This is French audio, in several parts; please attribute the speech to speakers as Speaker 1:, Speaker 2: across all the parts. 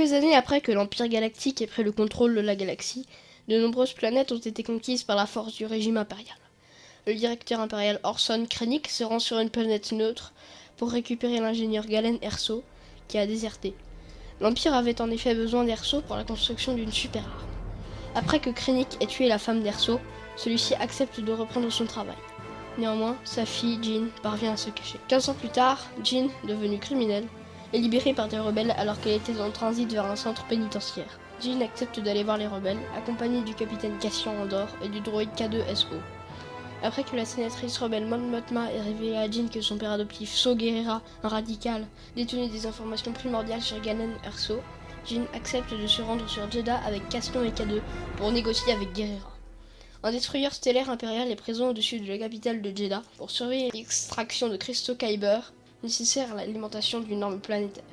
Speaker 1: Quelques années après que l'Empire Galactique ait pris le contrôle de la galaxie, de nombreuses planètes ont été conquises par la force du régime impérial. Le directeur impérial Orson Krennic se rend sur une planète neutre pour récupérer l'ingénieur Galen Erso, qui a déserté. L'Empire avait en effet besoin d'Erso pour la construction d'une super arme. Après que Krennic ait tué la femme d'Erso, celui-ci accepte de reprendre son travail. Néanmoins, sa fille, Jean, parvient à se cacher. 15 ans plus tard, Jean, devenue criminelle, est libérée par des rebelles alors qu'elle était en transit vers un centre pénitentiaire. Jean accepte d'aller voir les rebelles, accompagnée du capitaine Cassian Andor et du droïde K2SO. Après que la sénatrice rebelle Mon Mothma ait révélé à Jean que son père adoptif Saw Gerrera, un radical, détenait des informations primordiales sur Galen Erso, Jean accepte de se rendre sur Jedha avec Cassian et K2 pour négocier avec Gerrera. Un destroyer stellaire impérial est présent au-dessus de la capitale de Jedha pour surveiller l'extraction de cristaux Kyber nécessaires à l'alimentation d'une arme planétaire.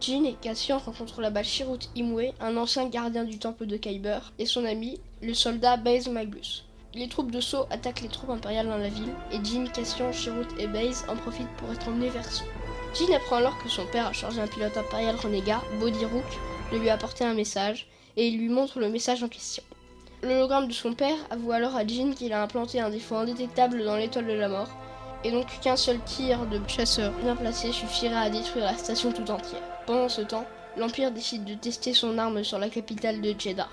Speaker 1: Jean et Cassian rencontrent là-bas Chirrut Imwe, un ancien gardien du temple de Kyber, et son ami, le soldat Baze Maglus. Les troupes de Saw attaquent les troupes impériales dans la ville, et Jean, Cassian, Chirrut et Baze en profitent pour être emmenés vers Saw. Jean apprend alors que son père a chargé un pilote impérial renégat, Body Rook, de lui apporter un message, et il lui montre le message en question. L'hologramme de son père avoue alors à Jean qu'il a implanté un défaut indétectable dans l'étoile de la mort, et donc qu'un seul tir de chasseur bien placé suffirait à détruire la station tout entière. Pendant ce temps, l'Empire décide de tester son arme sur la capitale de Jedha.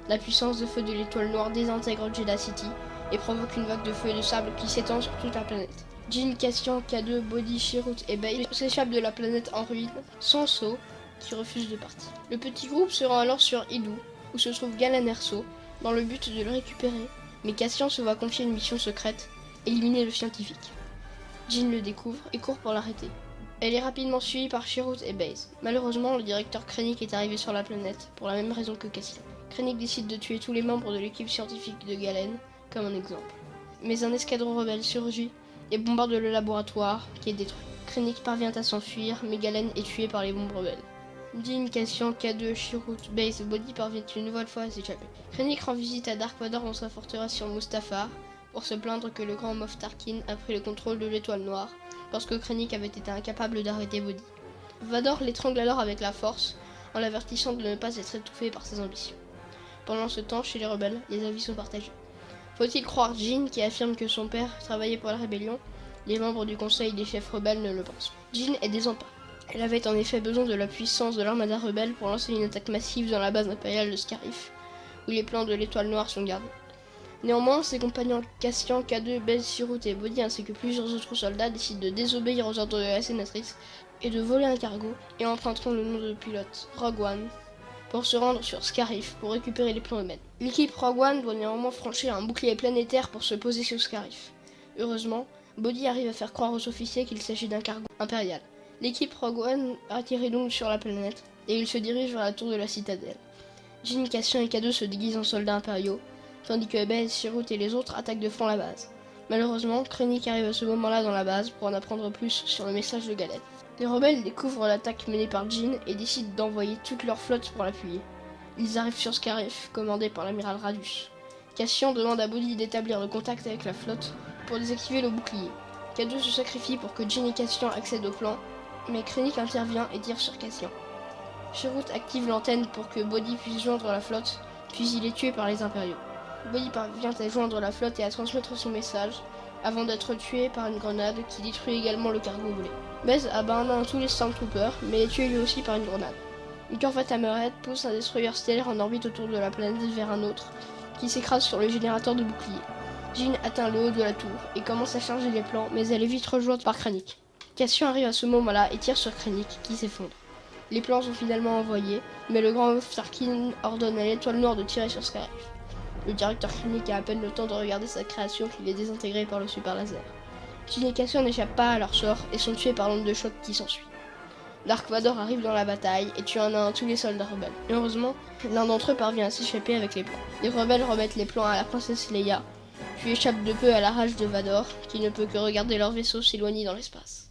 Speaker 1: La puissance de feu de l'étoile noire désintègre Jedha City et provoque une vague de feu et de sable qui s'étend sur toute la planète. Jean, Cassian, K2, Body, Chirrut et Baze s'échappent de la planète en ruine, sans Saw, qui refuse de partir. Le petit groupe se rend alors sur Idou, où se trouve Galen Erso, dans le but de le récupérer, mais Cassian se voit confier une mission secrète, éliminer le scientifique. Jean le découvre et court pour l'arrêter. Elle est rapidement suivie par Chirrut et Baze. Malheureusement, le directeur Krennic est arrivé sur la planète, pour la même raison que Cassian. Krennic décide de tuer tous les membres de l'équipe scientifique de Galen, comme un exemple. Mais un escadron rebelle surgit et bombarde le laboratoire, qui est détruit. Krennic parvient à s'enfuir, mais Galen est tué par les bombes rebelles. Jean, Cassian, K2, Chirrut, Baze et Body parviennent une nouvelle fois à s'échapper. Krennic rend visite à Dark Vador dans sa forteresse sur Mustafar pour se plaindre que le grand Moff Tarkin a pris le contrôle de l'étoile noire parce que Krennic avait été incapable d'arrêter Body. Vador l'étrangle alors avec la force en l'avertissant de ne pas être étouffé par ses ambitions. Pendant ce temps, chez les rebelles, les avis sont partagés. Faut-il croire Jean qui affirme que son père travaillait pour la rébellion? Les membres du conseil des chefs rebelles ne le pensent pas. Jean est désemparée. Elle avait en effet besoin de la puissance de l'armada rebelle pour lancer une attaque massive dans la base impériale de Scarif, où les plans de l'étoile noire sont gardés. Néanmoins, ses compagnons Cassian, K2, Baze, Chirrut et Body ainsi que plusieurs autres soldats décident de désobéir aux ordres de la sénatrice et de voler un cargo et emprunteront le nom de pilote, Rogue One, pour se rendre sur Scarif pour récupérer les plans eux-mêmes. L'équipe Rogue One doit néanmoins franchir un bouclier planétaire pour se poser sur Scarif. Heureusement, Body arrive à faire croire aux officiers qu'il s'agit d'un cargo impérial. L'équipe Rogue One atterrit donc sur la planète et ils se dirigent vers la tour de la citadelle. Jean, Cassian et K2 se déguisent en soldats impériaux, tandis que Baze, Chirrut et les autres attaquent de front la base. Malheureusement, Krennic arrive à ce moment-là dans la base pour en apprendre plus sur le message de Galen. Les rebelles découvrent l'attaque menée par Jean et décident d'envoyer toute leur flotte pour l'appuyer. Ils arrivent sur Scarif, commandé par l'amiral Radus. Cassian demande à Body d'établir le contact avec la flotte pour désactiver le bouclier. K2 se sacrifie pour que Jean et Cassian accèdent au plan, mais Krennic intervient et tire sur Cassian. Chirrut active l'antenne pour que Body puisse joindre la flotte, puis il est tué par les impériaux. Body parvient à joindre la flotte et à transmettre son message, avant d'être tué par une grenade qui détruit également le cargo volé. Baze abandonne tous les Stormtroopers, mais est tué lui aussi par une grenade. Une corvette Hammerhead pousse un destroyer stellaire en orbite autour de la planète vers un autre, qui s'écrase sur le générateur de bouclier. Jean atteint le haut de la tour et commence à charger les plans, mais elle est vite rejointe par Krennic. Cassian arrive à ce moment-là et tire sur Krennic, qui s'effondre. Les plans sont finalement envoyés, mais le grand Moff Tarkin ordonne à l'étoile noire de tirer sur Scarif. Le directeur Krennic a à peine le temps de regarder sa création qu'il est désintégré par le super laser. Jean et Cassian n'échappent pas à leur sort et sont tués par l'onde de choc qui s'ensuit. Dark Vador arrive dans la bataille et tue un à un tous les soldats rebelles. Heureusement, l'un d'entre eux parvient à s'échapper avec les plans. Les rebelles remettent les plans à la princesse Leia, puis échappent de peu à la rage de Vador, qui ne peut que regarder leur vaisseau s'éloigner dans l'espace.